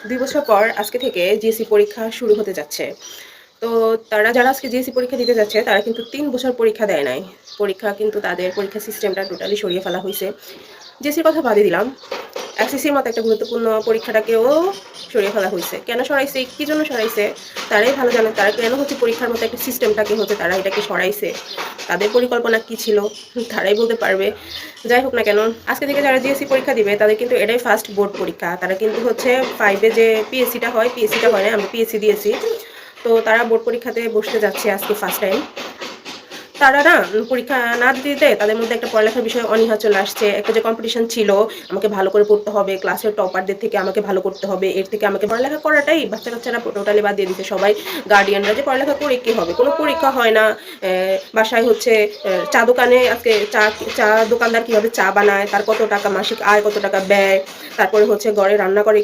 ২ বছর পর আজকে থেকে জিএসসি পরীক্ষা শুরু হতে যাচ্ছে। তো তারা যারা আজকে জিএসসি পরীক্ষা দিতে যাচ্ছে তারা কিন্তু ৩ বছর পরীক্ষা দেয় নাই। পরীক্ষা কিন্তু তাদের পরীক্ষা সিস্টেমটা টোটালি সরিয়ে ফেলা হইছে। জিএসসির কথা বাদই দিলাম। এসএসসির মতো একটা গুরুত্বপূর্ণ পরীক্ষাটাকেও সরিয়ে ফেলা হইছে। কেন সরাইছে? কি জন্য সরাইছে? তারাই ভালো জানে। তারা কেন হচ্ছে পরীক্ষার মতো একটা সিস্টেমটাকে হচ্ছে তারা এটাকে সরাইছে। তাদের পরিকল্পনা কি ছিল? তারাই বলতে পারবে। যাই হোক না কেন, আজকে থেকে যারা জিএসসি পরীক্ষা দিবে তাদের কিন্তু এটাই ফার্স্ট বোর্ড পরীক্ষা। তারা কিন্তু হচ্ছে 5 এ যে পিএসসিটা হয়, পিএসসিটা হয় না। আমরা পিএসসি দিয়েছি। তো তারা বোর্ড পরীক্ষাতে বসতে যাচ্ছে আজকে ফার্স্ট টাইম। তারা না পরীক্ষা না দিতে দিতে তাদের মধ্যে একটা পড়ালেখার বিষয়ে অনীহা চলে আসছে। একটা যে কম্পিটিশন ছিল, আমাকে ভালো করে পড়তে হবে, ক্লাসের টপারদের থেকে আমাকে ভালো করতে হবে, এর থেকে আমাকে পড়ালেখা করাটাই বাচ্চা-কাচ্চারা টোটালি বাদ দিয়ে দিছে। সবাই গার্ডিয়ানরা যে পড়ালেখা করে কি হবে? কোনো পরীক্ষা হয় না। বাসায় হচ্ছে চা দোকানে আজকে চা দোকানদার কিভাবে চা বানায়, তার কত টাকা মাসিক আয়, কত টাকা ব্যয়, তারপরে হচ্ছে ঘরে রান্না করে